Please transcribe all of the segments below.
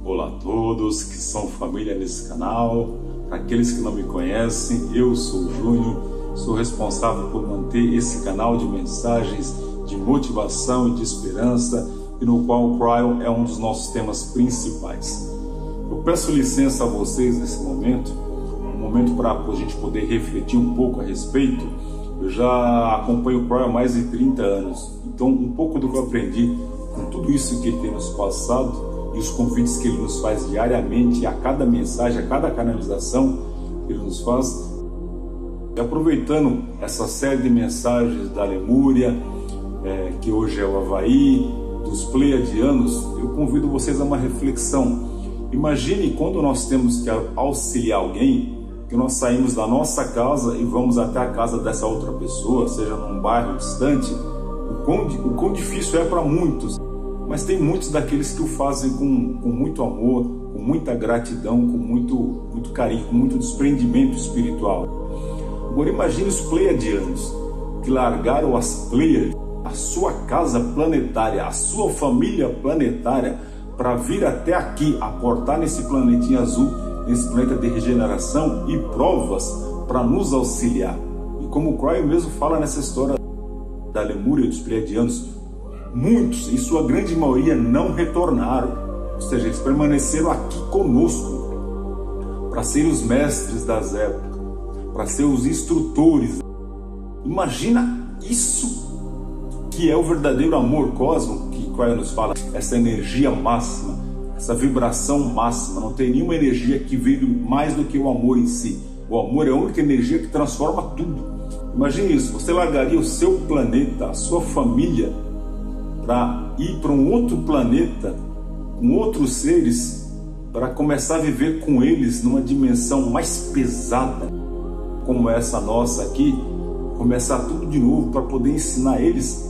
Olá a todos que são família nesse canal. Para aqueles que não me conhecem, eu sou o Júnior, sou responsável por manter esse canal de mensagens de motivação e de esperança, e no qual o Cryo é um dos nossos temas principais. Eu peço licença a vocês nesse momento, um momento para a gente poder refletir um pouco a respeito. Eu já acompanho o Cryo há mais de 30 anos, então um pouco do que eu aprendi com tudo isso que ele tem nos passado e os convites que ele nos faz diariamente, a cada mensagem, a cada canalização que ele nos faz. E aproveitando essa série de mensagens da Lemúria, que hoje é o Havaí, dos Pleiadianos, eu convido vocês a uma reflexão. Imagine quando nós temos que auxiliar alguém, que nós saímos da nossa casa e vamos até a casa dessa outra pessoa, seja num bairro distante. O quão difícil é para muitos, mas tem muitos daqueles que o fazem com muito amor, com muita gratidão, com muito carinho, com muito desprendimento espiritual. Agora imagine os Pleiadianos, que largaram as Pleiades, a sua casa planetária, a sua família planetária, para vir até aqui, aportar nesse planetinha azul, nesse planeta de regeneração e provas para nos auxiliar. E como o Cryo mesmo fala nessa história da Lemúria e dos Pleiadianos, muitos, em sua grande maioria, não retornaram, ou seja, eles permaneceram aqui conosco para ser os mestres das épocas, para ser os instrutores. Imagina isso que é o verdadeiro amor cósmico que Cryo nos fala, essa energia máxima, essa vibração máxima. Não tem nenhuma energia que veio mais do que o amor em si. O amor é a única energia que transforma tudo. Imagine isso, você largaria o seu planeta, a sua família, para ir para um outro planeta, com outros seres, para começar a viver com eles numa dimensão mais pesada, como essa nossa aqui, começar tudo de novo para poder ensinar eles.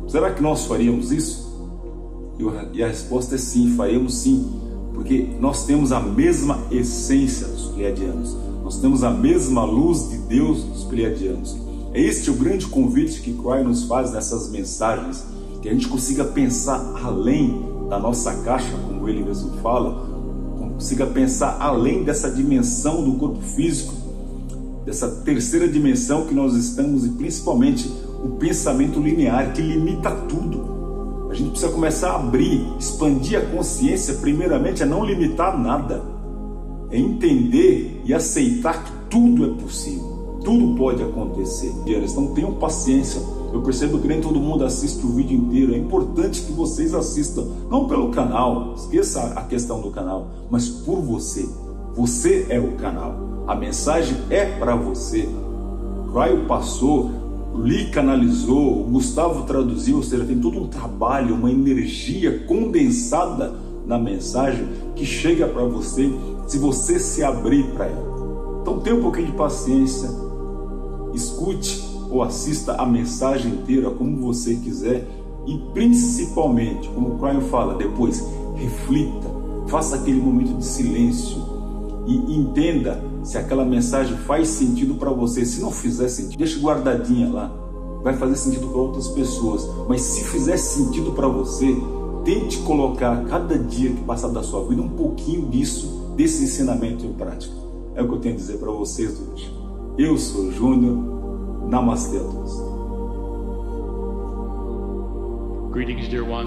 Será que nós faríamos isso? E a resposta é sim, faríamos sim, porque nós temos a mesma essência dos Pleiadianos, nós temos a mesma luz de Deus dos Pleiadianos. É este o grande convite que Cryo nos faz nessas mensagens, que a gente consiga pensar além da nossa caixa, como ele mesmo fala, consiga pensar além dessa dimensão do corpo físico, dessa terceira dimensão que nós estamos, e principalmente o pensamento linear que limita tudo. A gente precisa começar a abrir, expandir a consciência, primeiramente, a não limitar nada, é entender e aceitar que tudo é possível, tudo pode acontecer. Então tenham paciência. Eu percebo que nem todo mundo assiste o vídeo inteiro. É importante que vocês assistam, não pelo canal, esqueça a questão do canal, mas por você. Você é o canal, a mensagem é para você. Cryo passou, Lee canalizou, o Gustavo traduziu, ou seja, tem todo um trabalho, uma energia condensada na mensagem que chega para você se você se abrir para ela. Então tenha um pouquinho de paciência, escute ou assista a mensagem inteira como você quiser, e principalmente, como o Cryo fala depois, reflita, faça aquele momento de silêncio e entenda se aquela mensagem faz sentido para você. Se não fizer sentido, deixe guardadinha lá, vai fazer sentido para outras pessoas, mas se fizer sentido para você, tente colocar cada dia que passar da sua vida um pouquinho desse ensinamento em prática. É o que eu tenho a dizer para vocês hoje. Eu sou o Júnior. Namastê a todos.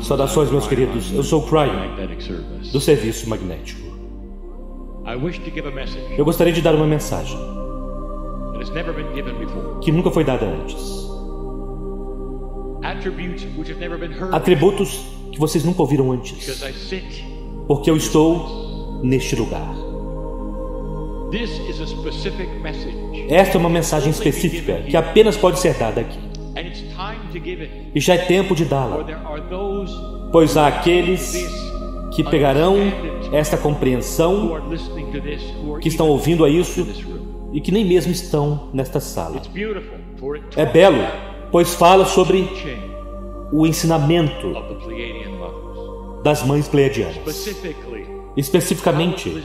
Saudações, meus queridos. Eu sou o Cryo, do Serviço Magnético. Eu gostaria de dar uma mensagem que nunca foi dada antes. Atributos que vocês nunca ouviram antes, porque eu estou neste lugar. Esta é uma mensagem específica que apenas pode ser dada aqui. E já é tempo de dá-la, pois há aqueles que pegarão esta compreensão, que estão ouvindo a isso e que nem mesmo estão nesta sala. É belo, pois fala sobre o ensinamento das mães pleiadianas. Especificamente,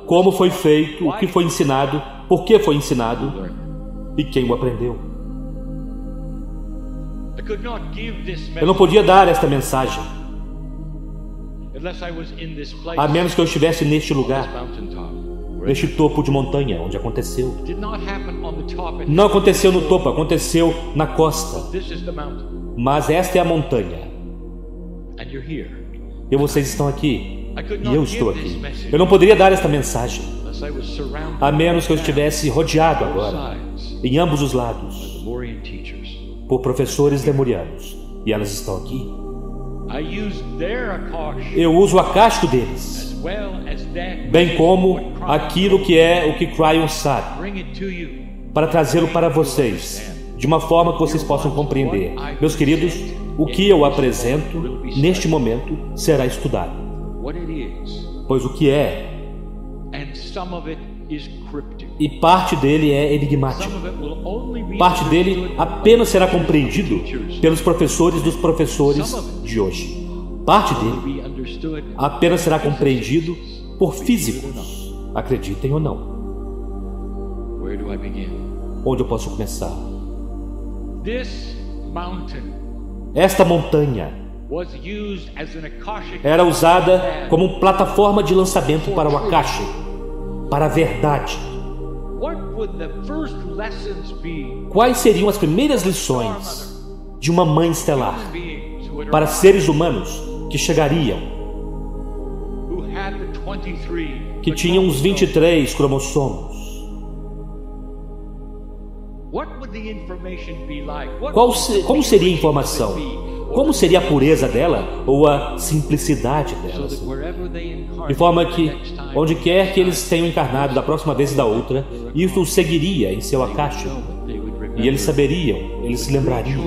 como foi feito, o que foi ensinado, por que foi ensinado e quem o aprendeu. Eu não podia dar esta mensagem a menos que eu estivesse neste lugar, neste topo de montanha onde aconteceu. Não aconteceu no topo, aconteceu na costa. Mas esta é a montanha. E vocês estão aqui. E eu estou aqui. Eu não poderia dar esta mensagem a menos que eu estivesse rodeado agora, em ambos os lados, por professores lemurianos. E elas estão aqui. Eu uso o acástico deles, bem como aquilo que é o que Cryon sabe, para trazê-lo para vocês, de uma forma que vocês possam compreender. Meus queridos, o que eu apresento neste momento será estudado, pois o que é, e parte dele é enigmático. Parte dele apenas será compreendido pelos professores dos professores de hoje. Parte dele apenas será compreendido por físicos, acreditem ou não. Onde eu posso começar? Esta montanha era usada como plataforma de lançamento para o Akasha, para a verdade. Quais seriam as primeiras lições de uma mãe estelar para seres humanos que chegariam, que tinham os 23 cromossomos? Como seria a informação? Como seria a pureza dela ou a simplicidade dela? De forma que, onde quer que eles tenham encarnado da próxima vez e da outra, isso os seguiria em seu Akasha. E eles saberiam, eles se lembrariam.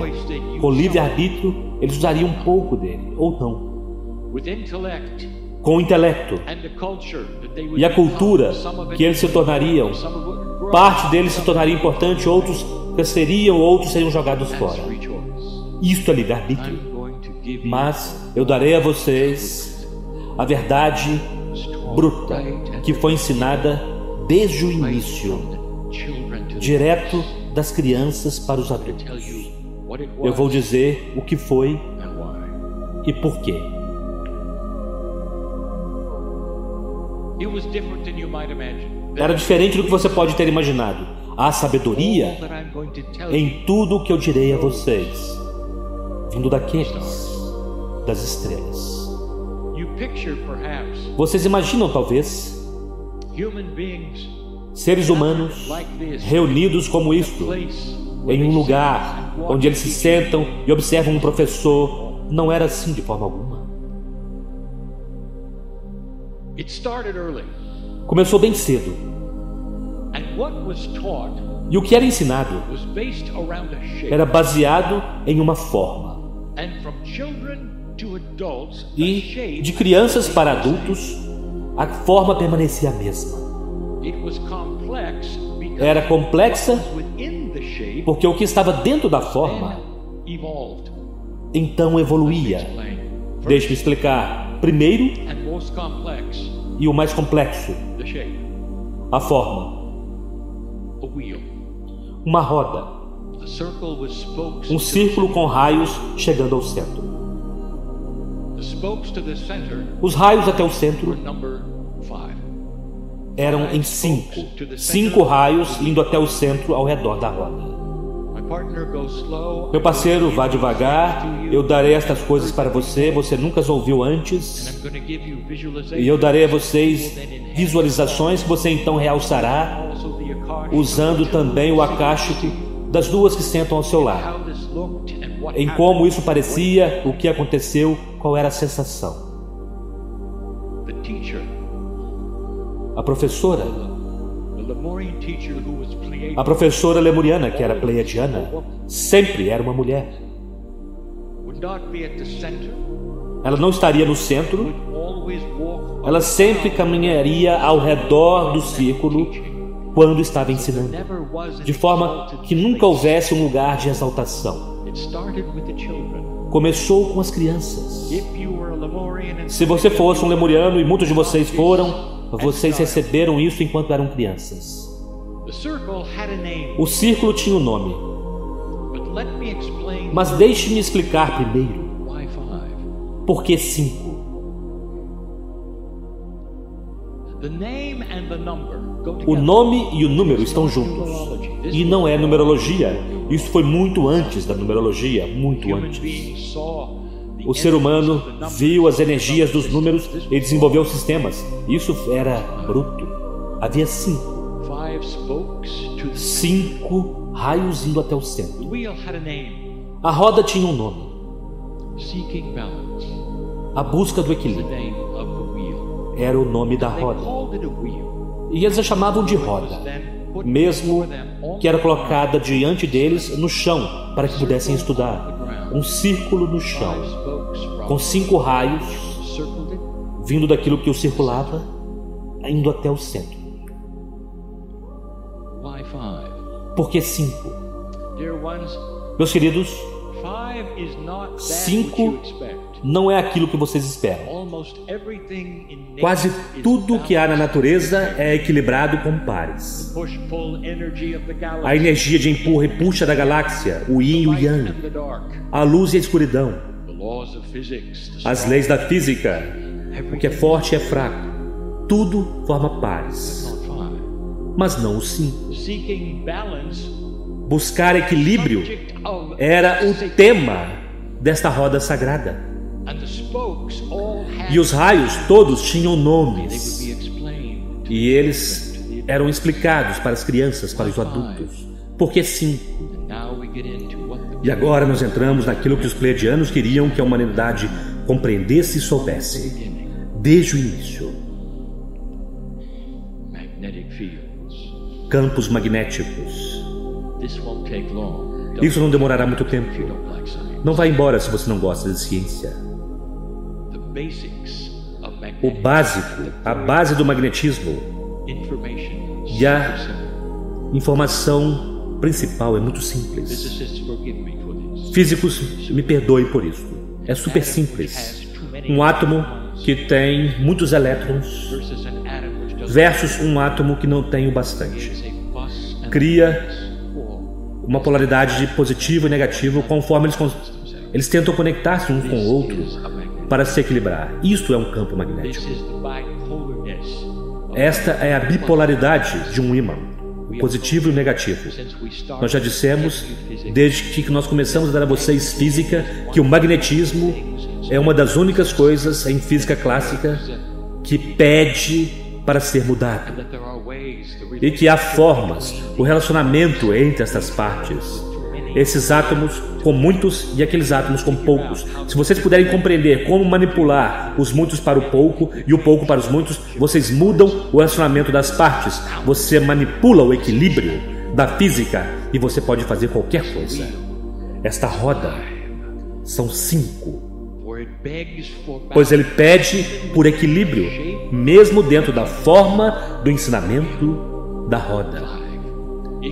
Com livre-arbítrio, eles usariam um pouco dele, ou não. Com o intelecto e a cultura que eles se tornariam, parte deles se tornaria importante, outros cresceriam, outros seriam jogados fora. Isto é livre-arbítrio. Mas eu darei a vocês a verdade bruta que foi ensinada desde o início, direto das crianças para os adultos. Eu vou dizer o que foi e por quê. Era diferente do que você pode ter imaginado. Há sabedoria em tudo o que eu direi a vocês, vindo daqueles, das estrelas. Vocês imaginam, talvez, seres humanos reunidos como isto, em um lugar onde eles se sentam e observam um professor. Não era assim de forma alguma. Começou bem cedo. E o que era ensinado era baseado em uma forma. E de crianças para adultos, a forma permanecia a mesma. Era complexa porque o que estava dentro da forma então evoluía. Deixe-me explicar. Primeiro, e o mais complexo, a forma. Uma roda. Um círculo com raios chegando ao centro. Os raios até o centro eram em 5 raios indo até o centro ao redor da roda. Meu parceiro, vá devagar. Eu darei estas coisas para você. Você nunca as ouviu antes. E eu darei a vocês visualizações que você então realçará, usando também o acástico das duas que sentam ao seu lado. Em como isso parecia, o que aconteceu, qual era a sensação. A professora lemuriana, que era pleiadiana, sempre era uma mulher. Ela não estaria no centro. Ela sempre caminharia ao redor do círculo quando estava ensinando, de forma que nunca houvesse um lugar de exaltação. Começou com as crianças. Se você fosse um lemuriano, e muitos de vocês foram, vocês receberam isso enquanto eram crianças. O círculo tinha um nome. Mas deixe-me explicar primeiro. Por que 5? O nome e o número estão juntos. E não é numerologia. Isso foi muito antes da numerologia, muito antes. O ser humano viu as energias dos números e desenvolveu sistemas. Isso era bruto. Havia 5 raios indo até o centro. A roda tinha um nome: a busca do equilíbrio. Era o nome da roda. E eles a chamavam de roda, mesmo que era colocada diante deles no chão para que pudessem estudar. Um círculo no chão, com 5 raios vindo daquilo que o circulava, indo até o centro. Por que 5? Meus queridos, 5 não é aquilo que vocês esperam. Quase tudo que há na natureza é equilibrado com pares. A energia de empurra e puxa da galáxia, o yin e o yang, a luz e a escuridão, as leis da física, o que é forte e é fraco, tudo forma pares, mas não os 5. Buscar equilíbrio era o tema desta roda sagrada. E os raios todos tinham nomes, e eles eram explicados para as crianças, para os adultos. Por que 5? E agora nós entramos naquilo que os pleiadianos queriam que a humanidade compreendesse e soubesse desde o início. Campos magnéticos. Isso não demorará muito tempo. Não vá embora se você não gosta de ciência. O básico, a base do magnetismo e a informação principal é muito simples. Físicos, me perdoem por isso. É super simples. Um átomo que tem muitos elétrons versus um átomo que não tem o bastante. Cria uma polaridade de positivo e negativo conforme eles tentam conectar-se um com o outro para se equilibrar. Isto é um campo magnético. Esta é a bipolaridade de um ímã, o positivo e o negativo. Nós já dissemos, desde que nós começamos a dar a vocês física, que o magnetismo é uma das únicas coisas em física clássica que pede para ser mudado. E que há formas, o relacionamento entre essas partes. Esses átomos com muitos e aqueles átomos com poucos. Se vocês puderem compreender como manipular os muitos para o pouco e o pouco para os muitos, vocês mudam o relacionamento das partes. Você manipula o equilíbrio da física e você pode fazer qualquer coisa. Esta roda são 5. Pois ele pede por equilíbrio, mesmo dentro da forma do ensinamento da roda.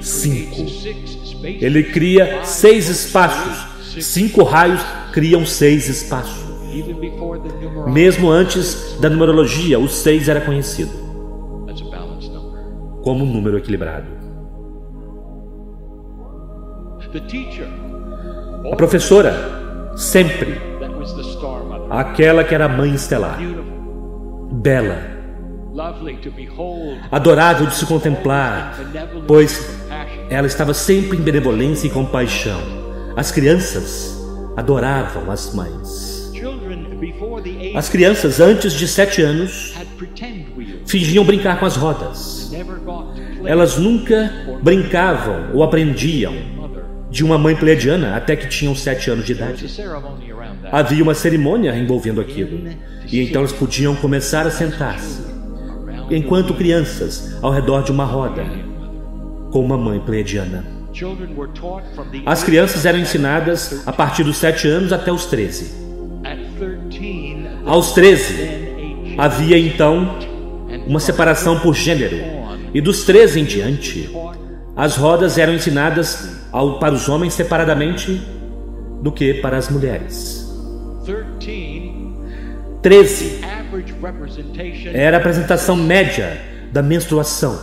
5. Ele cria 6 espaços. 5 raios criam 6 espaços. Mesmo antes da numerologia, o 6 era conhecido como um número equilibrado. A professora, sempre, aquela que era a mãe estelar, bela, adorável de se contemplar, pois ela estava sempre em benevolência e compaixão. As crianças adoravam as mães. As crianças, antes de 7 anos, fingiam brincar com as rodas. Elas nunca brincavam ou aprendiam de uma mãe pleiadiana até que tinham 7 anos de idade. Havia uma cerimônia envolvendo aquilo, e então elas podiam começar a sentar-se, enquanto crianças, ao redor de uma roda, com uma mãe pleiadiana. As crianças eram ensinadas a partir dos 7 anos até os 13. Aos 13, havia então uma separação por gênero, e dos 13 em diante, as rodas eram ensinadas para os homens separadamente do que para as mulheres. 13 era a apresentação média da menstruação.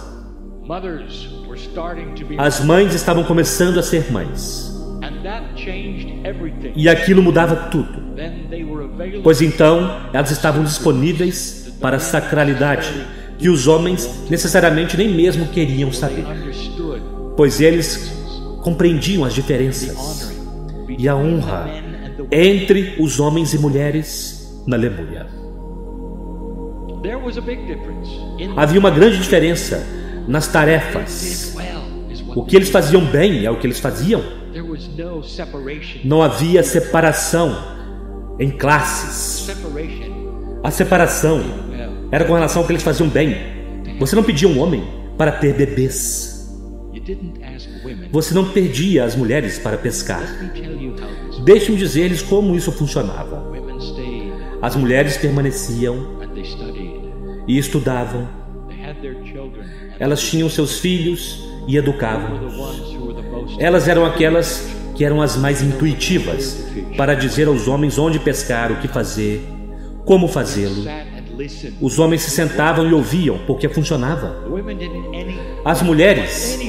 As mães estavam começando a ser mães, e aquilo mudava tudo, pois então elas estavam disponíveis para a sacralidade, que os homens necessariamente nem mesmo queriam saber, pois eles compreendiam as diferenças e a honra entre os homens e mulheres na Lemúria. Havia uma grande diferença nas tarefas. O que eles faziam bem é o que eles faziam. Não havia separação em classes. A separação era com relação ao que eles faziam bem. Você não pedia um homem para ter bebês. Você não pedia as mulheres para pescar. Deixe-me dizer-lhes como isso funcionava. As mulheres permaneciam e estudavam. Elas tinham seus filhos e educavam. Elas eram aquelas que eram as mais intuitivas para dizer aos homens onde pescar, o que fazer, como fazê-lo. Os homens se sentavam e ouviam, porque funcionava. As mulheres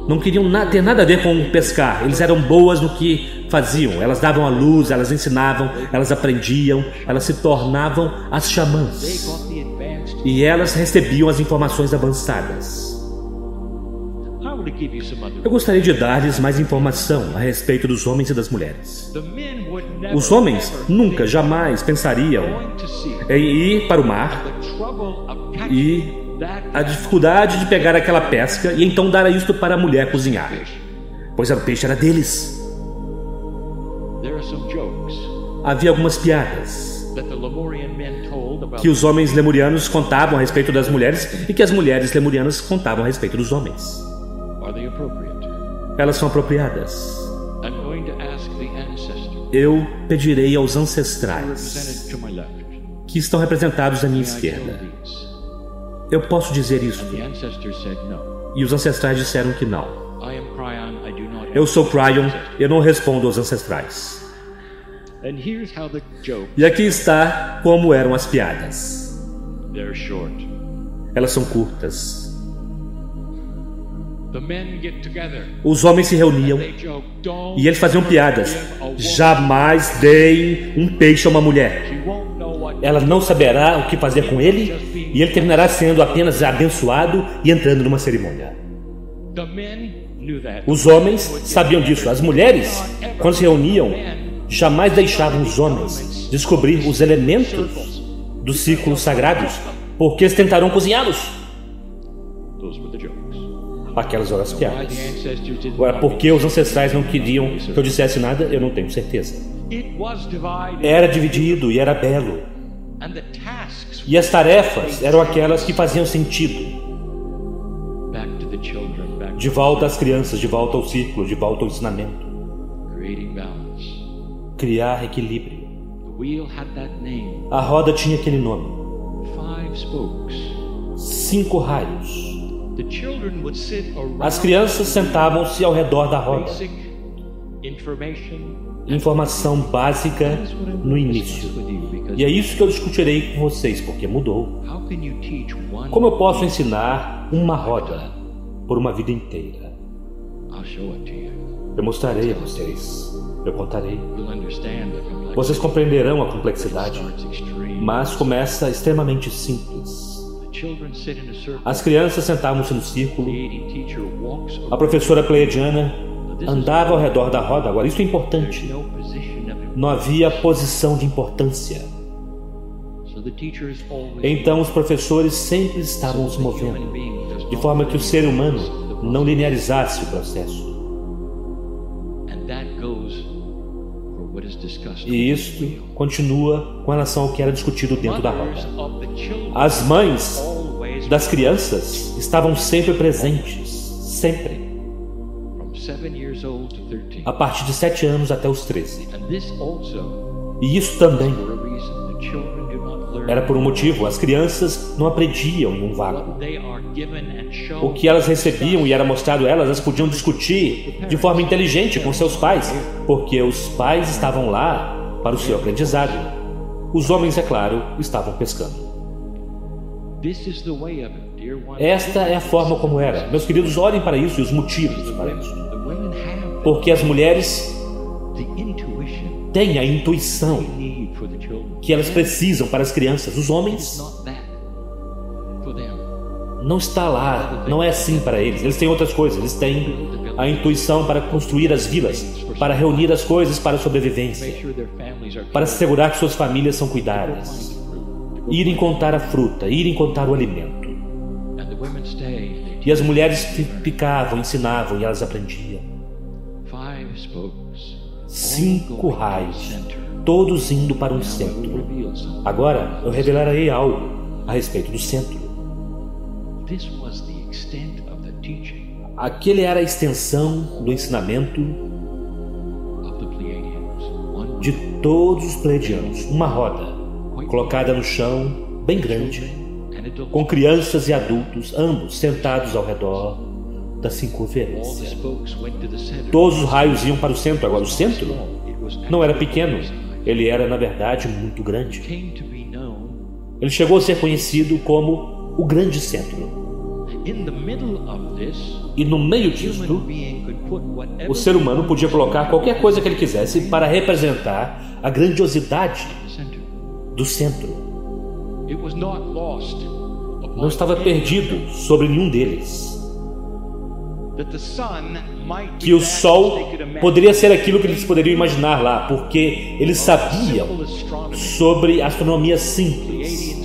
não queriam ter nada a ver com pescar. Eles eram boas no que faziam. Elas davam a luz, elas ensinavam, elas aprendiam, elas se tornavam as xamãs. E elas recebiam as informações avançadas. Eu gostaria de dar-lhes mais informação a respeito dos homens e das mulheres. Os homens nunca, jamais pensariam em ir para o mar e a dificuldade de pegar aquela pesca e então dar isto para a mulher cozinhar, pois o peixe era deles. Havia algumas piadas que os homens lemurianos contavam a respeito das mulheres e que as mulheres lemurianas contavam a respeito dos homens. Elas são apropriadas. Eu pedirei aos ancestrais que estão representados à minha esquerda. Eu posso dizer isso? E os ancestrais disseram que não. Eu sou Cryon, eu não respondo aos ancestrais. E aqui está como eram as piadas. Elas são curtas. Os homens se reuniam e eles faziam piadas. Jamais deem um peixe a uma mulher. Ela não saberá o que fazer com ele e ele terminará sendo apenas abençoado e entrando numa cerimônia. Os homens sabiam disso. As mulheres, quando se reuniam, jamais deixavam os homens descobrir os elementos dos círculos sagrados, porque eles tentarão cozinhá-los. Aquelas eram as piadas. Agora, por que os ancestrais não queriam que eu dissesse nada? Eu não tenho certeza. Era dividido e era belo. E as tarefas eram aquelas que faziam sentido. De volta às crianças, de volta ao círculo, de volta ao ensinamento. Criar equilíbrio. A roda tinha aquele nome. 5 raios. As crianças sentavam-se ao redor da roda. Informação básica no início. E é isso que eu discutirei com vocês, porque mudou. Como eu posso ensinar uma roda por uma vida inteira? Eu mostrarei a vocês. Eu contarei. Vocês compreenderão a complexidade, mas começa extremamente simples. As crianças sentavam-se no círculo. A professora pleiadiana andava ao redor da roda. Agora, isso é importante. Não havia posição de importância. Então, os professores sempre estavam se movendo, de forma que o ser humano não linearizasse o processo. E isso continua com relação ao que era discutido dentro da roda. As mães das crianças estavam sempre presentes, sempre. A partir de 7 anos até os 13. E isso também era por um motivo. As crianças não aprendiam em um vácuo. O que elas recebiam e era mostrado a elas, elas podiam discutir de forma inteligente com seus pais, porque os pais estavam lá para o seu aprendizado. Os homens, é claro, estavam pescando. Esta é a forma como era. Meus queridos, olhem para isso e os motivos para isso. Porque as mulheres têm a intuição que elas precisam para as crianças. Os homens não está lá, não é assim para eles. Eles têm outras coisas, eles têm a intuição para construir as vilas, para reunir as coisas para a sobrevivência, para se assegurar que suas famílias são cuidadas, irem contar a fruta, irem contar o alimento. E as mulheres ficavam, ensinavam e elas aprendiam. 5 raios, todos indo para um centro. Agora eu revelarei algo a respeito do centro. Aquele era a extensão do ensinamento de todos os pleiadianos. Uma roda colocada no chão, bem grande, com crianças e adultos, ambos sentados ao redor da circunferência. Todos os raios iam para o centro. Agora, o centro não era pequeno, ele era, na verdade, muito grande. Ele chegou a ser conhecido como o grande centro. E no meio disto, o ser humano podia colocar qualquer coisa que ele quisesse para representar a grandiosidade do centro. Não estava perdido sobre nenhum deles. Que o sol poderia ser aquilo que eles poderiam imaginar lá, porque eles sabiam sobre astronomia simples,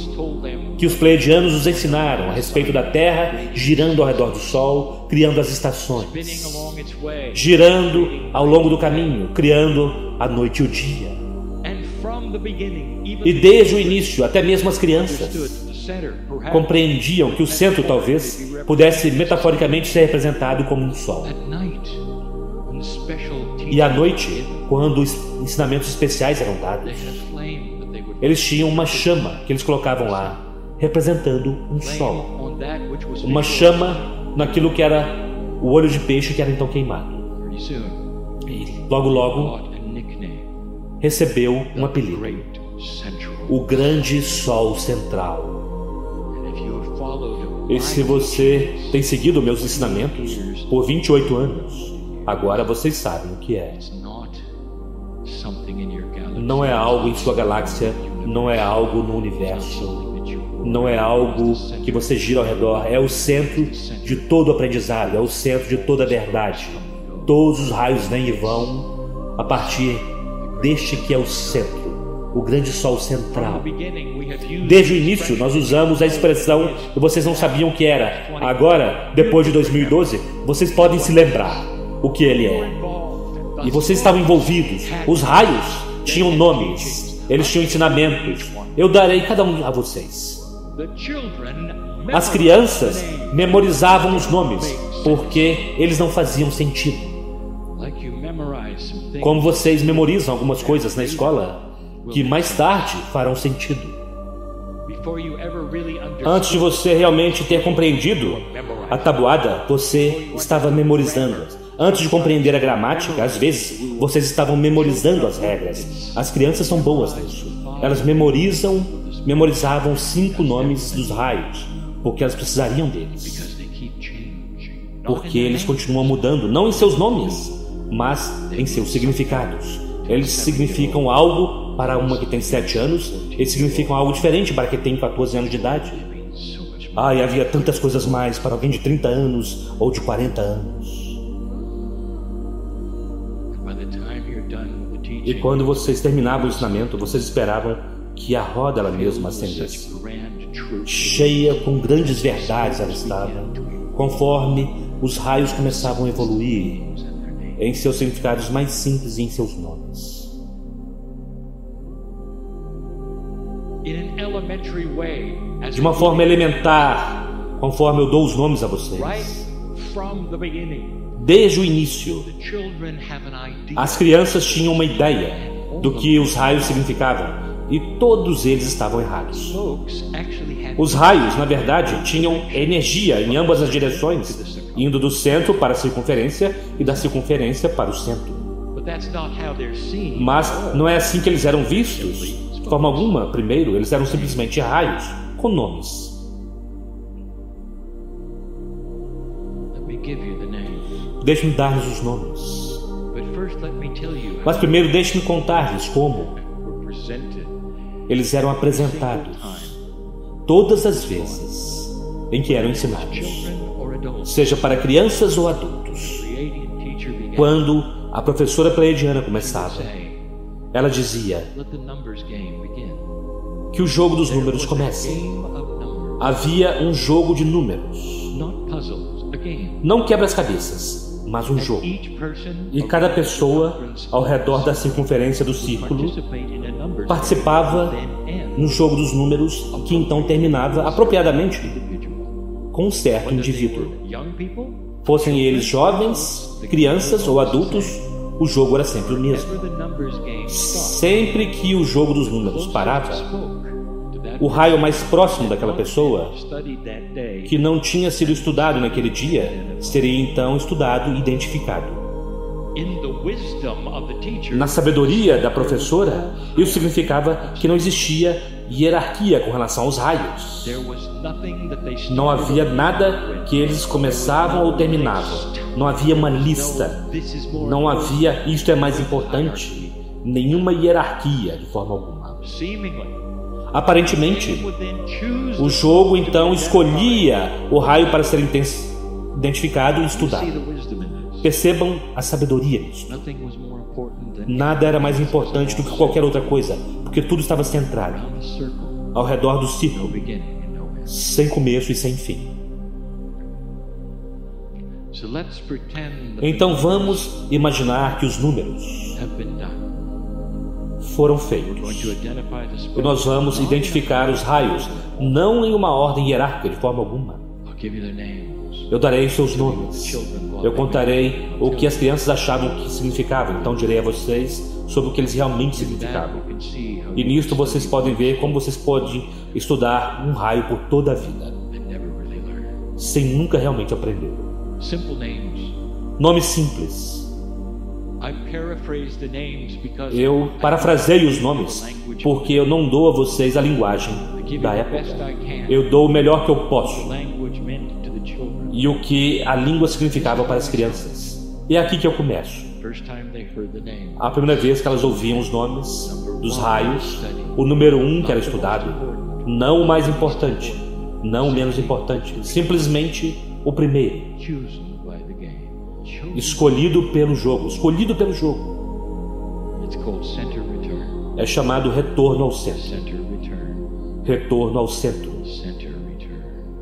que os pleiadianos os ensinaram a respeito da Terra girando ao redor do Sol, criando as estações, girando ao longo do caminho, criando a noite e o dia. E desde o início, até mesmo as crianças compreendiam que o centro talvez pudesse metaforicamente ser representado como um sol. E à noite, quando os ensinamentos especiais eram dados, eles tinham uma chama que eles colocavam lá, representando um sol. Uma chama naquilo que era o olho de peixe que era então queimado. E logo recebeu um apelido: o grande sol central. E se você tem seguido meus ensinamentos por 28 anos, agora vocês sabem o que é. Não é algo em sua galáxia, não é algo no universo, não é algo que você gira ao redor, é o centro de todo aprendizado, é o centro de toda a verdade. Todos os raios vêm e vão a partir deste que é o centro, o grande sol central. Desde o início nós usamos a expressão que vocês não sabiam o que era. Agora, depois de 2012, vocês podem se lembrar o que ele é. E vocês estavam envolvidos. Os raios tinham nomes, eles tinham ensinamentos. Eu darei cada um a vocês. As crianças memorizavam os nomes porque eles não faziam sentido. Como vocês memorizam algumas coisas na escola que mais tarde farão sentido. Antes de você realmente ter compreendido a tabuada, você estava memorizando. Antes de compreender a gramática, às vezes vocês estavam memorizando as regras. As crianças são boas nisso. Elas memorizavam 5 nomes dos raios, porque elas precisariam deles. Porque eles continuam mudando, não em seus nomes, mas em seus significados. Eles significam algo para uma que tem 7 anos, eles significam algo diferente para quem tem 14 anos de idade. E havia tantas coisas mais para alguém de 30 anos ou de 40 anos. E quando vocês terminavam o ensinamento, vocês esperavam que a roda ela mesma acendesse. Cheia com grandes verdades ela estava, conforme os raios começavam a evoluir em seus significados mais simples e em seus nomes. De uma forma elementar, conforme eu dou os nomes a vocês. Desde o início, as crianças tinham uma ideia do que os raios significavam, e todos eles estavam errados. Os raios, na verdade, tinham energia em ambas as direções, indo do centro para a circunferência e da circunferência para o centro. Mas não é assim que eles eram vistos. De forma alguma, primeiro, eles eram simplesmente raios com nomes. Deixe-me dar-lhes os nomes. Mas primeiro deixe-me contar-lhes como eles eram apresentados. Todas as vezes em que eram ensinados, seja para crianças ou adultos. Quando a professora pleiadiana começava, ela dizia que o jogo dos números comece. Havia um jogo de números, não quebra-cabeças, mas um jogo. E cada pessoa, ao redor da circunferência do círculo, participava no jogo dos números, que então terminava apropriadamente com um certo indivíduo. Fossem eles jovens, crianças ou adultos, o jogo era sempre o mesmo. Sempre que o jogo dos números parava, o raio mais próximo daquela pessoa, que não tinha sido estudado naquele dia, seria então estudado e identificado. Na sabedoria da professora, isso significava que não existia hierarquia com relação aos raios. Não havia nada que eles começavam ou terminavam. Não havia uma lista. Não havia, isto é mais importante, nenhuma hierarquia de forma alguma. Aparentemente, o jogo então escolhia o raio para ser identificado e estudado. Percebam a sabedoria nisso. Nada era mais importante do que qualquer outra coisa, porque tudo estava centrado ao redor do círculo, sem começo e sem fim. Então vamos imaginar que os números foram feitos. E nós vamos identificar os raios, não em uma ordem hierárquica de forma alguma. Eu darei seus nomes. Eu contarei o que as crianças achavam que significava. Então direi a vocês sobre o que eles realmente significavam. E nisto vocês podem ver como vocês podem estudar um raio por toda a vida, sem nunca realmente aprender. Nomes simples. Eu parafraseio os nomes porque eu não dou a vocês a linguagem da época. Eu dou o melhor que eu posso e o que a língua significava para as crianças. E é aqui que eu começo. A primeira vez que elas ouviam os nomes dos raios, o número 1 que era estudado, não o mais importante, não o menos importante, simplesmente o primeiro. Escolhido pelo jogo. É chamado retorno ao centro. Retorno ao centro.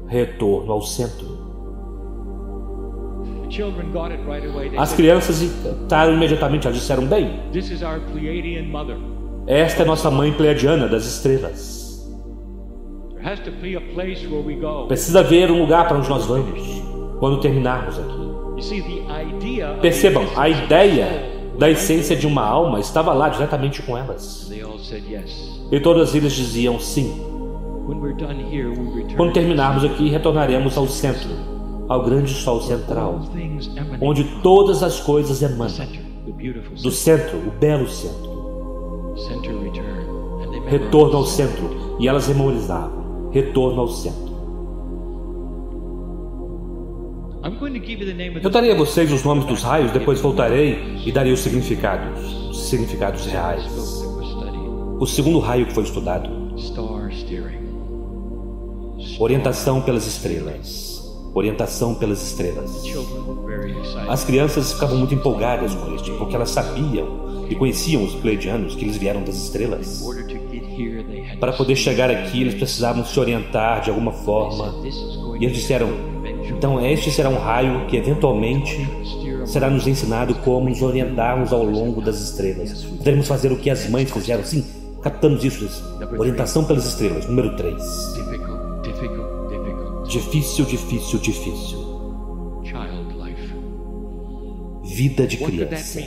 Retorno ao centro. As crianças entraram imediatamente, elas disseram: bem, esta é nossa mãe pleiadiana das estrelas. Precisa haver um lugar para onde nós vamos quando terminarmos aqui. Percebam, a ideia da essência de uma alma estava lá diretamente com elas. E todas eles diziam sim. Quando terminarmos aqui, retornaremos ao centro, ao grande sol central, onde todas as coisas emanam. Do centro, o belo centro. Retorno ao centro. E elas memorizavam. Retorno ao centro. Eu darei a vocês os nomes dos raios, depois voltarei e darei os significados reais. O segundo raio que foi estudado: orientação pelas estrelas. Orientação pelas estrelas. As crianças ficavam muito empolgadas com isso, porque elas sabiam e conheciam os pleiadianos, que eles vieram das estrelas. Para poder chegar aqui, eles precisavam se orientar de alguma forma. E eles disseram: então este será um raio que eventualmente será nos ensinado como nos orientarmos ao longo das estrelas. Devemos fazer o que as mães fizeram. Sim, captamos isso. Orientação pelas estrelas, número 3. Difícil. Vida de criança.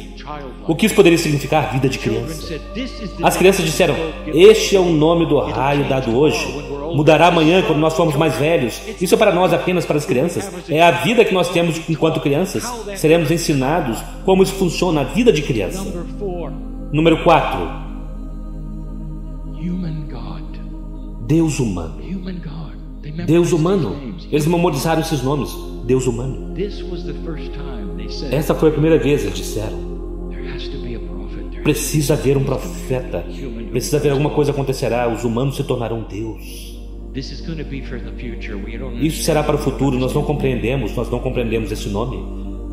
O que isso poderia significar, vida de criança? As crianças disseram: este é o nome do raio dado hoje. Mudará amanhã quando nós formos mais velhos. Isso é para nós, apenas para as crianças. É a vida que nós temos enquanto crianças. Seremos ensinados como isso funciona, a vida de criança. Número 4. Deus humano. Deus humano. Eles memorizaram esses nomes. Deus humano. Essa foi a primeira vez, eles disseram. Precisa haver um profeta. Precisa haver alguma coisa acontecerá. Os humanos se tornarão Deus. Isso será para o futuro, nós não compreendemos esse nome.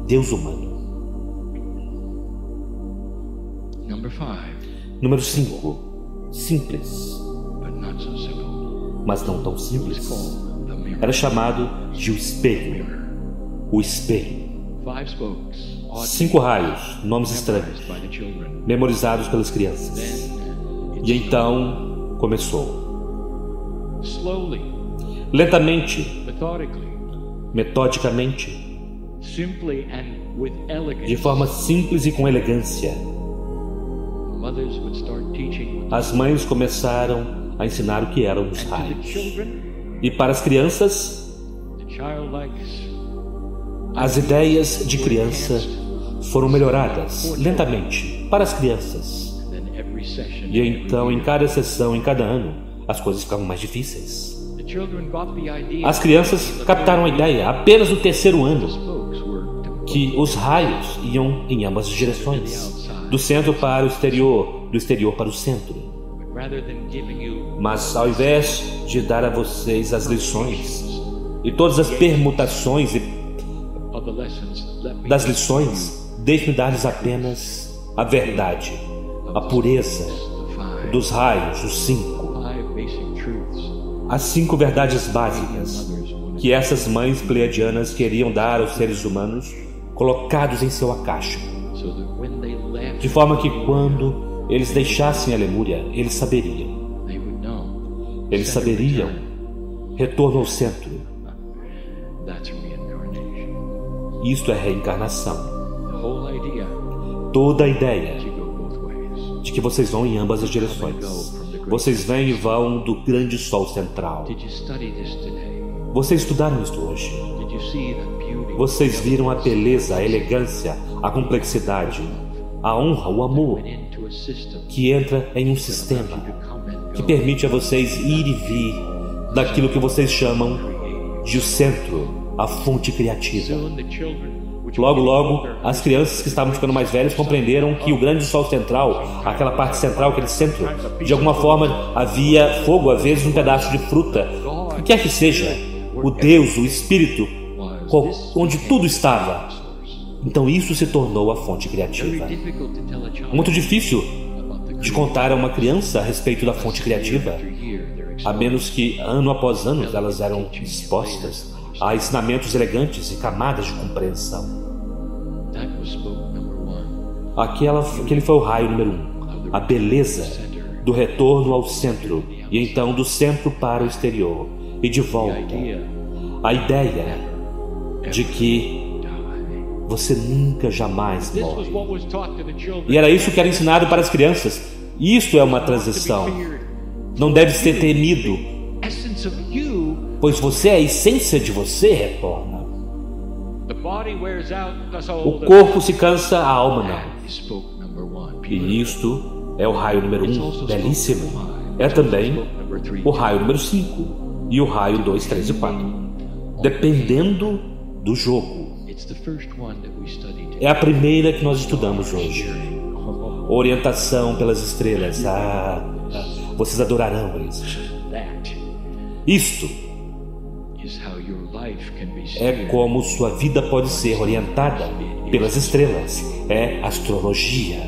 Deus humano. Número 5. Simples, mas não tão simples. Era chamado de o espelho. O espelho. 5 raios, nomes estranhos, memorizados pelas crianças. E então começou. Lentamente, metodicamente, de forma simples e com elegância, as mães começaram a ensinar o que eram os raios. E para as crianças, as ideias de criança foram melhoradas lentamente para as crianças. E então, em cada sessão, em cada ano, as coisas ficavam mais difíceis. As crianças captaram a ideia apenas no 3º ano, que os raios iam em ambas as direções, do centro para o exterior, do exterior para o centro. Mas ao invés de dar a vocês as lições e todas as permutações das lições, deixe-me dar-lhes apenas a verdade, a pureza dos raios, os 5. As 5 verdades básicas que essas mães pleiadianas queriam dar aos seres humanos colocados em seu acástico, de forma que quando eles deixassem a Lemúria, eles saberiam. Eles saberiam. Retorno ao centro. Isto é reencarnação. Toda a ideia de que vocês vão em ambas as direções. Vocês vêm e vão do grande sol central. Vocês estudaram isto hoje? Vocês viram a beleza, a elegância, a complexidade, a honra, o amor que entra em um sistema que permite a vocês ir e vir daquilo que vocês chamam de o centro, a fonte criativa. Logo, logo, as crianças que estavam ficando mais velhas compreenderam que o grande sol central, aquela parte central, aquele centro, de alguma forma havia fogo, às vezes um pedaço de fruta, o que quer que seja, o Deus, o Espírito, onde tudo estava. Então isso se tornou a fonte criativa. Muito difícil de contar a uma criança a respeito da fonte criativa, a menos que ano após ano elas eram expostas a ensinamentos elegantes e camadas de compreensão. Aquele foi o raio número 1, a beleza do retorno ao centro, e então do centro para o exterior, e de volta. A ideia de que você nunca jamais morre. E era isso que era ensinado para as crianças. Isto é uma transição. Não deve ser temido, pois você é a essência de você retorna. O corpo se cansa, a alma não. E isto é o raio número 1, belíssimo. É também o raio número 5 e o raio 2, 3 e 4. Dependendo do jogo. É a primeira que nós estudamos hoje. Orientação pelas estrelas. Vocês adorarão isso. Isto é como sua vida pode ser orientada pelas estrelas. É astrologia.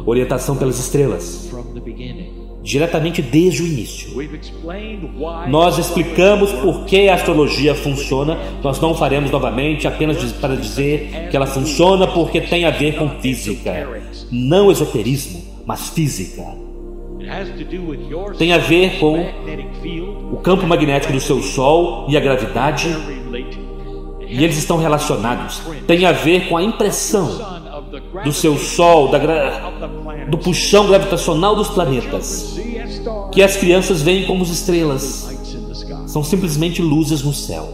Orientação pelas estrelas. Diretamente desde o início. Nós explicamos por que a astrologia funciona. Nós não faremos novamente apenas para dizer que ela funciona porque tem a ver com física. Não esoterismo, mas física. Tem a ver com o campo magnético do seu Sol e a gravidade, e eles estão relacionados. Tem a ver com a impressão do seu Sol, do puxão gravitacional dos planetas, que as crianças veem como as estrelas. São simplesmente luzes no céu.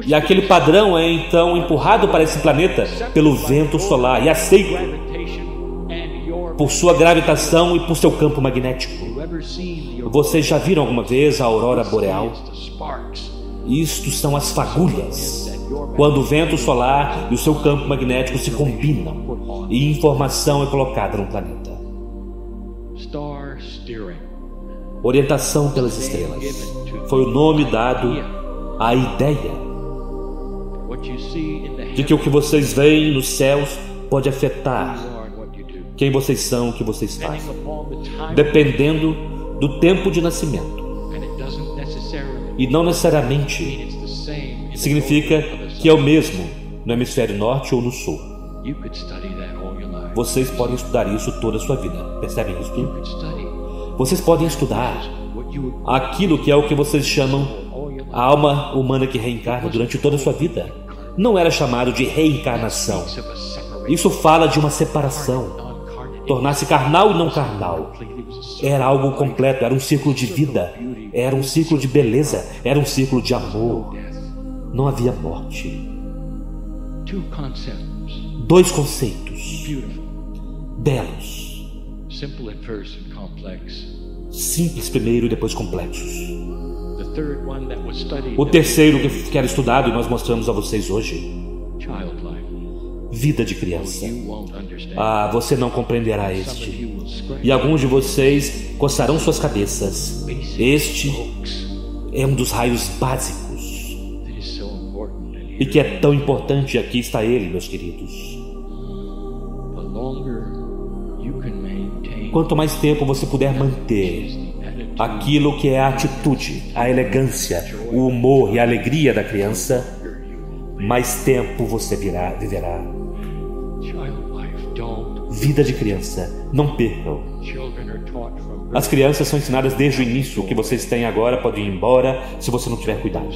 E aquele padrão é então empurrado para esse planeta pelo vento solar e aceito por sua gravitação e por seu campo magnético. Vocês já viram alguma vez a aurora boreal? Isto são as fagulhas, quando o vento solar e o seu campo magnético se combinam e informação é colocada no planeta. Orientação pelas estrelas. Foi o nome dado à ideia de que o que vocês veem nos céus pode afetar quem vocês são, o que vocês fazem, dependendo do tempo de nascimento. E não necessariamente significa que é o mesmo no hemisfério norte ou no sul. Vocês podem estudar isso toda a sua vida. Percebem isso? Vocês podem estudar aquilo que é o que vocês chamam a alma humana que reencarna durante toda a sua vida. Não era chamado de reencarnação. Isso fala de uma separação. Tornar-se carnal e não carnal. Era algo completo, era um círculo de vida, era um círculo de beleza, era um círculo de amor. Não havia morte. Dois conceitos belos. Simples primeiro e depois complexos. O terceiro que era estudado e nós mostramos a vocês hoje: vida de criança. Você não compreenderá este. E alguns de vocês coçarão suas cabeças. Este é um dos raios básicos e que é tão importante. Aqui está ele, meus queridos. Quanto mais tempo você puder manter aquilo que é a atitude, a elegância, o humor e a alegria da criança, mais tempo você viverá. Vida de criança, não percam. As crianças são ensinadas desde o início. O que vocês têm agora pode ir embora se você não tiver cuidado.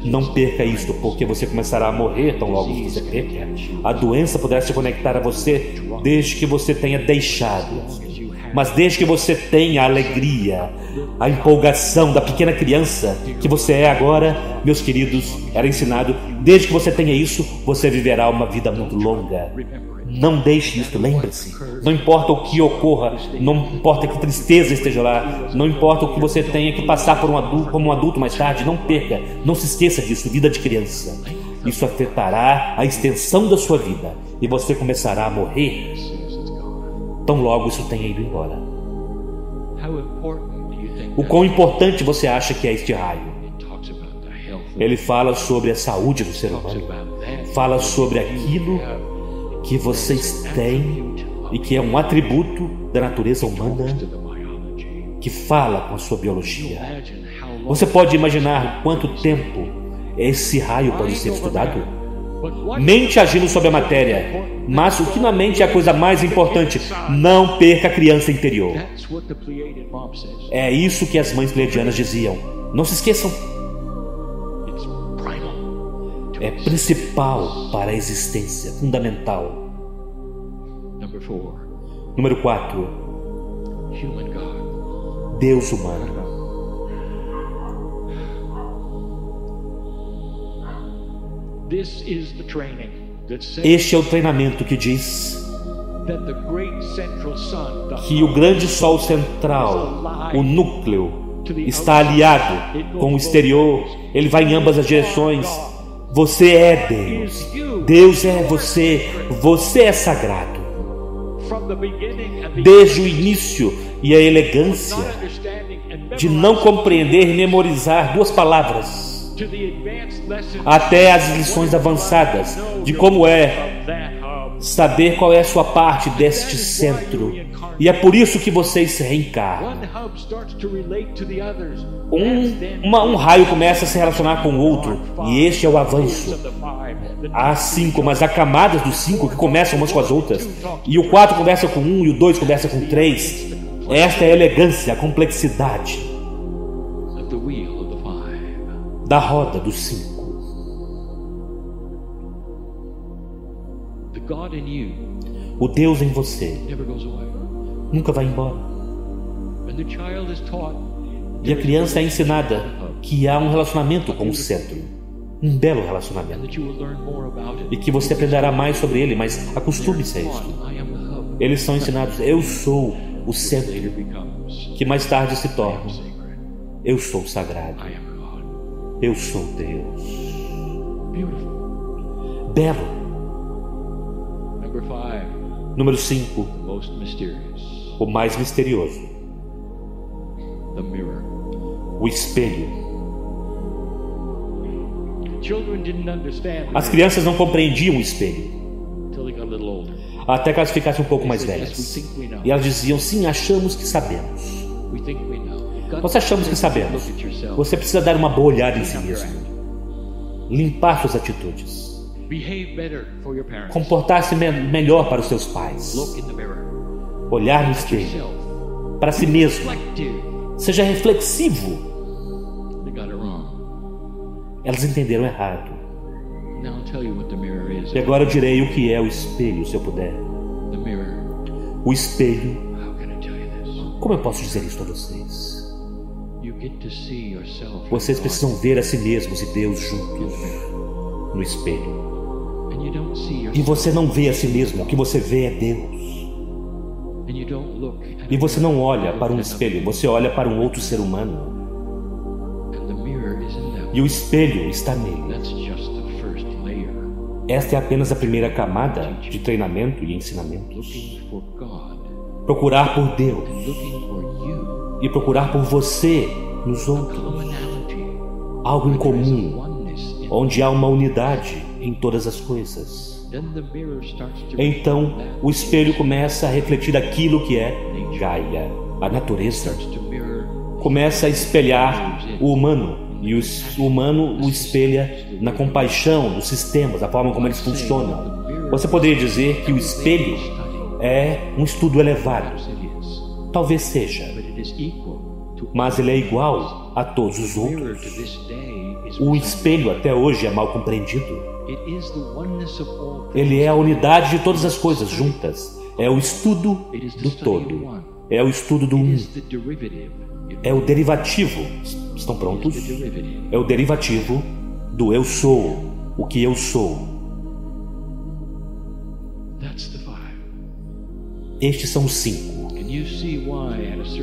Não perca isto, porque você começará a morrer tão logo que você perca. A doença poderá se conectar a você desde que você tenha deixado. Mas desde que você tenha a alegria, a empolgação da pequena criança que você é agora, meus queridos, era ensinado, desde que você tenha isso, você viverá uma vida muito longa. Não deixe isso, lembre-se. Não importa o que ocorra, não importa que tristeza esteja lá, não importa o que você tenha que passar por como um adulto mais tarde, não perca, não se esqueça disso, vida de criança. Isso afetará a extensão da sua vida e você começará a morrer tão logo isso tenha ido embora. O quão importante você acha que é este raio? Ele fala sobre a saúde do ser humano, fala sobre aquilo que vocês têm e que é um atributo da natureza humana que fala com a sua biologia. Você pode imaginar quanto tempo esse raio pode ser estudado? Mente agindo sobre a matéria, mas o que na mente é a coisa mais importante? Não perca a criança interior. É isso que as mães pleiadianas diziam. Não se esqueçam. É principal para a existência, fundamental. Número 4. Deus humano. Este é o treinamento que diz que o grande sol central, o núcleo, está aliado com o exterior. Ele vai em ambas as direções. Você é Deus. Deus é você. Você é sagrado. Desde o início, e a elegância de não compreender e memorizar duas palavras, até as lições avançadas de como é saber qual é a sua parte deste centro. E é por isso que vocês se reencarnam. Um raio começa a se relacionar com o outro, e este é o avanço. Há 5, mas há camadas dos 5 que começam umas com as outras, e o 4 conversa com 1 e o 2 conversa com 3. Esta é a elegância, a complexidade da roda dos 5. O Deus em você nunca vai embora. E a criança é ensinada que há um relacionamento com o centro, um belo relacionamento, e que você aprenderá mais sobre ele, mas acostume-se a isso. Eles são ensinados: eu sou o centro, que mais tarde se torna: eu sou sagrado, eu sou Deus. Belo. Número 5. O mais misterioso. O espelho. As crianças não compreendiam o espelho até que elas ficassem um pouco mais velhas. E elas diziam: sim, achamos que sabemos. Nós achamos que sabemos. Você precisa dar uma boa olhada em si mesmo, limpar suas atitudes, comportar-se melhor para os seus pais, olhar no espelho, para si mesmo. Seja reflexivo. Elas entenderam errado. E agora eu direi o que é o espelho, se eu puder. O espelho. Como eu posso dizer isso a vocês? Vocês precisam ver a si mesmos e Deus juntos no espelho. E você não vê a si mesmo, o que você vê é Deus. E você não olha para um espelho, você olha para um outro ser humano. E o espelho está nele. Esta é apenas a primeira camada de treinamento e ensinamentos. Procurar por Deus e procurar por você nos outros. Algo em comum, onde há uma unidade em todas as coisas. Então, o espelho começa a refletir aquilo que é Gaia, a natureza. Começa a espelhar o humano. E o humano o espelha na compaixão dos sistemas, a forma como eles funcionam. Você poderia dizer que o espelho é um estudo elevado. Talvez seja. Mas ele é igual a todos os outros. O espelho até hoje é mal compreendido. Ele é a unidade de todas as coisas juntas. É o estudo do todo. É o estudo do um. É o derivativo. Estão prontos? É o derivativo do eu sou, o que eu sou. Estes são os 5.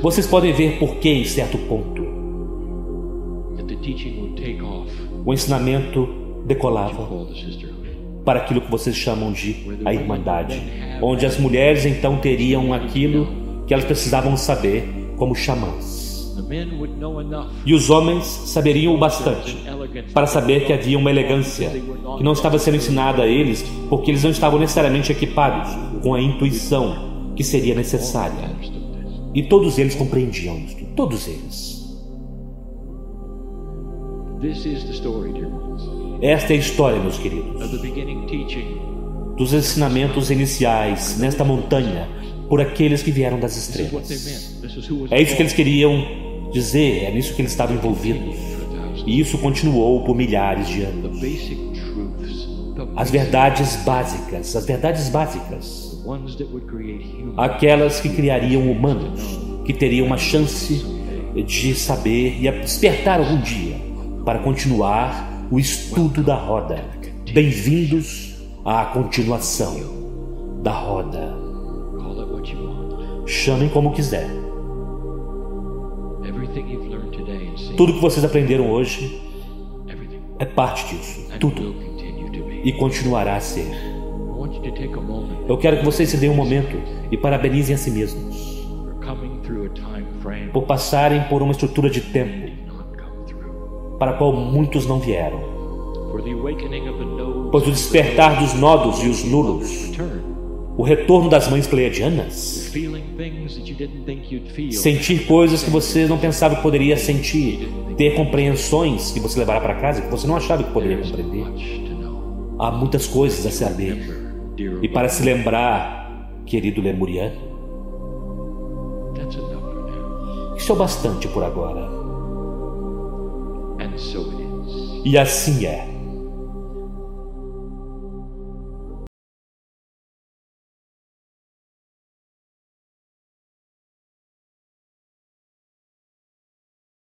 Vocês podem ver por que em certo ponto o ensinamento decolava para aquilo que vocês chamam de a irmandade, onde as mulheres então teriam aquilo que elas precisavam saber como xamãs. E os homens saberiam o bastante para saber que havia uma elegância que não estava sendo ensinada a eles, porque eles não estavam necessariamente equipados com a intuição que seria necessária. E todos eles compreendiam isso. Todos eles. Esta é a história, meus queridos, dos ensinamentos iniciais nesta montanha por aqueles que vieram das estrelas. É isso que eles queriam dizer, é nisso que eles estavam envolvidos. E isso continuou por milhares de anos. As verdades básicas, aquelas que criariam humanos, que teriam uma chance de saber e despertar algum dia para continuar o estudo da roda. Bem-vindos à continuação da roda. Chamem como quiser. Tudo que vocês aprenderam hoje é parte disso. Tudo. E continuará a ser. Eu quero que vocês se deem um momento e parabenizem a si mesmos por passarem por uma estrutura de tempo para a qual muitos não vieram. Pois o despertar dos nodos e os nulos, o retorno das mães pleiadianas, sentir coisas que você não pensava que poderia sentir, ter compreensões que você levará para casa que você não achava que poderia compreender. Há muitas coisas a saber. E para se lembrar, querido lemuriano, isso é o bastante por agora. E assim é.